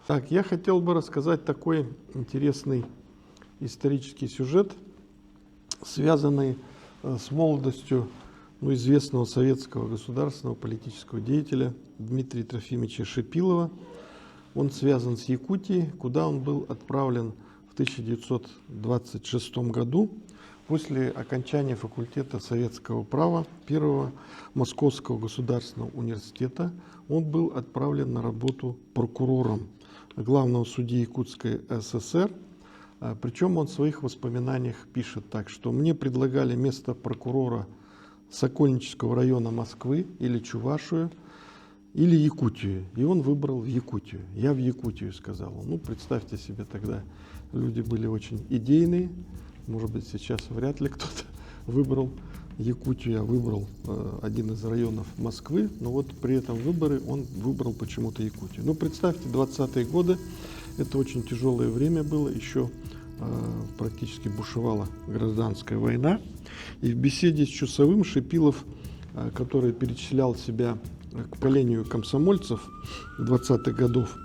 Так, я хотел бы рассказать такой интересный исторический сюжет, связанный с молодостью известного советского государственного политического деятеля Дмитрия Трофимовича Шипилова. Он связан с Якутией, куда он был отправлен в 1926 году после окончания факультета советского права Первого Московского государственного университета. Он был отправлен на работу прокурором главного судьи Якутской ССР. Причем он в своих воспоминаниях пишет так, что мне предлагали место прокурора Сокольнического района Москвы или Чувашию, или Якутию. И он выбрал Якутию. Я в Якутию, сказал он. Ну, представьте себе, тогда люди были очень идейные. Может быть, сейчас вряд ли кто-то выбрал Якутию, а выбрал один из районов Москвы. Но вот при этом выборе он выбрал почему-то Якутию. Ну, представьте, 20-е годы. Это очень тяжелое время было. Еще практически бушевала гражданская война. И в беседе с Чусовым Шипилов, который перечислял себя к поколению комсомольцев 20-х годов,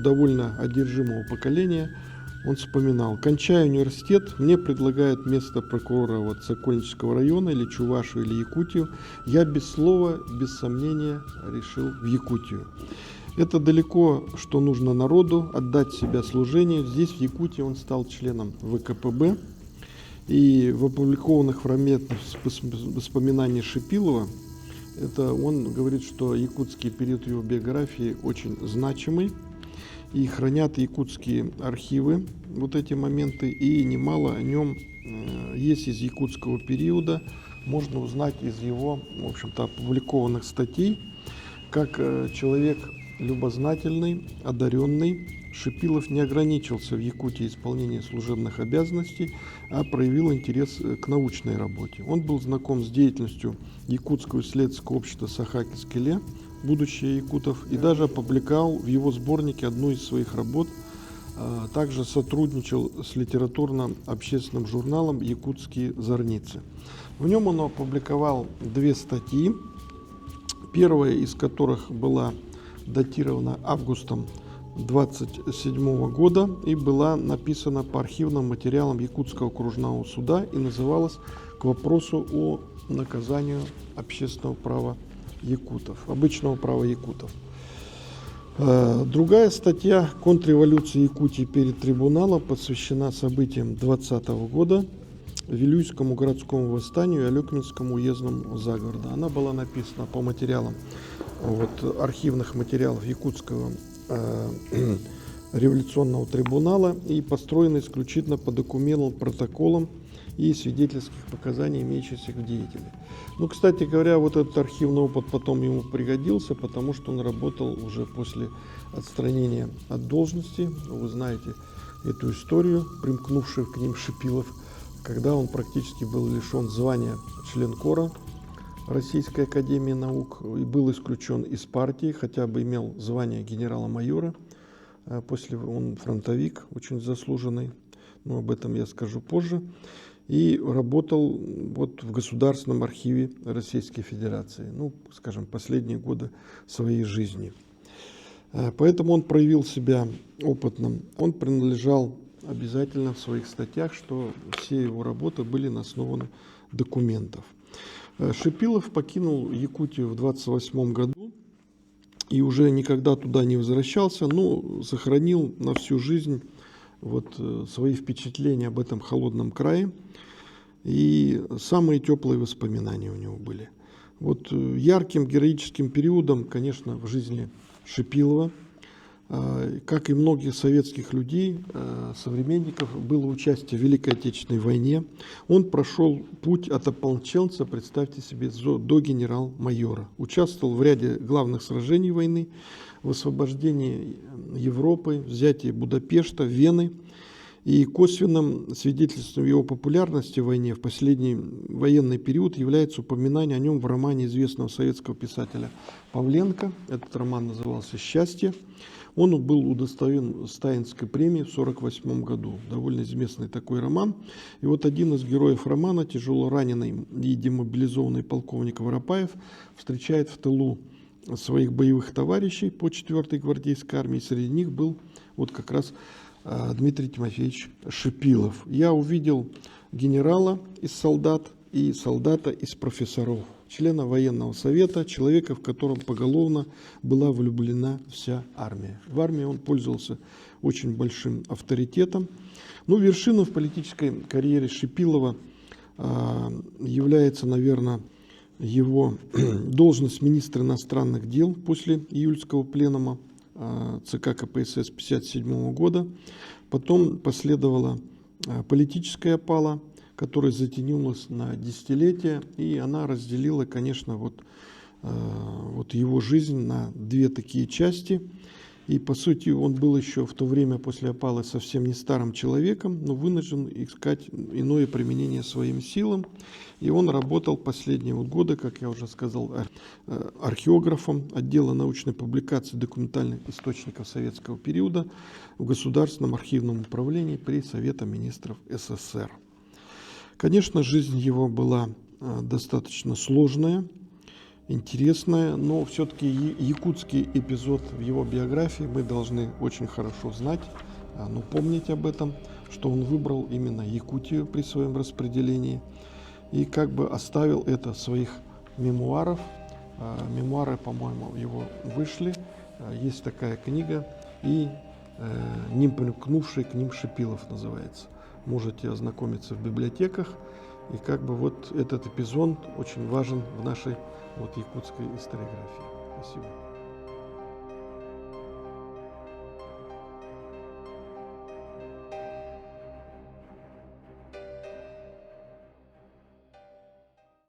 довольно одержимого поколения, он вспоминал: кончая университет, мне предлагают место прокурора Сокольнического района или Чувашию, или Якутию. Я без слова, без сомнения решил в Якутию. Это далеко, что нужно народу, отдать себя служению. Здесь, в Якутии, он стал членом ВКПБ. И в опубликованных фрагментах воспоминаний Шипилова, он говорит, что якутский период его биографии очень значимый. И хранят якутские архивы вот эти моменты. И немало о нем есть из якутского периода. Можно узнать из его, в общем-то, опубликованных статей, как человек любознательный, одаренный. Шипилов не ограничился в Якутии исполнением служебных обязанностей, а проявил интерес к научной работе. Он был знаком с деятельностью Якутского исследовательского общества Сахаки-Скеле, будущее якутов, и даже опубликовал в его сборнике одну из своих работ. Также сотрудничал с литературно-общественным журналом «Якутские зорницы». В нем он опубликовал 2 статьи, первая из которых была датирована августом 1927 года и была написана по архивным материалам Якутского окружного суда и называлась «К вопросу о наказании общественного права якутов, обычного права якутов». Другая статья «Контрреволюция Якутии перед трибуналом» посвящена событиям 2020 года, Вилюйскому городскому восстанию и Алекминскому уездному заговору. Она была написана по материалам архивных материалов Якутского революционного трибунала и построена исключительно по документам, протоколам и свидетельских показаний, имеющихся в деятеле. Кстати говоря, вот этот архивный опыт потом ему пригодился, потому что он работал уже после отстранения от должности. Вы знаете эту историю, примкнувшую к ним Шипилов, когда он практически был лишен звания член-кора Российской академии наук и был исключен из партии, хотя бы имел звание генерала-майора. После он фронтовик, очень заслуженный, но об этом я скажу позже. И работал в Государственном архиве Российской Федерации, скажем, последние годы своей жизни. Поэтому он проявил себя опытным. Он принадлежал обязательно в своих статьях, что все его работы были основаны документов. Шипилов покинул Якутию в 1928 году и уже никогда туда не возвращался, но сохранил на всю жизнь свои впечатления об этом холодном крае. И самые теплые воспоминания у него были. Ярким героическим периодом, конечно, в жизни Шипилова, как и многих советских людей, современников, было участие в Великой Отечественной войне. Он прошел путь от ополченца, представьте себе, до генерал-майора. Участвовал в ряде главных сражений войны, в освобождении Европы, взятии Будапешта, Вены. И косвенным свидетельством его популярности в войне в последний военный период является упоминание о нем в романе известного советского писателя Павленко. Этот роман назывался «Счастье». Он был удостоен Сталинской премии в 1948 году. Довольно известный такой роман. И один из героев романа, тяжело раненый и демобилизованный полковник Воропаев, встречает в тылу своих боевых товарищей по 4-й гвардейской армии. Среди них был вот как раз Дмитрий Тимофеевич Шипилов. Я увидел генерала из солдат и солдата из профессоров, члена военного совета, человека, в котором поголовно была влюблена вся армия. В армии он пользовался очень большим авторитетом. Ну, вершиной в политической карьере Шипилова является, наверное, его должность министра иностранных дел после июльского пленума ЦК КПСС 1957 года. Потом последовала политическая опала, которая затянулась на десятилетия, и она разделила, конечно, вот его жизнь на две такие части. И, по сути, он был еще в то время после опалы совсем не старым человеком, но вынужден искать иное применение своим силам. И он работал последние годы, как я уже сказал, археографом отдела научной публикации документальных источников советского периода в Государственном архивном управлении при Совете министров СССР. Конечно, жизнь его была достаточно сложная, интересная, но все-таки якутский эпизод в его биографии мы должны очень хорошо знать, помнить об этом, что он выбрал именно Якутию при своем распределении и как бы оставил это в своих мемуарах. Мемуары, по-моему, его вышли, есть такая книга, и «Не примкнувший к ним Шипилов» называется. Можете ознакомиться в библиотеках. И как бы вот этот эпизод очень важен в нашей якутской историографии. Спасибо.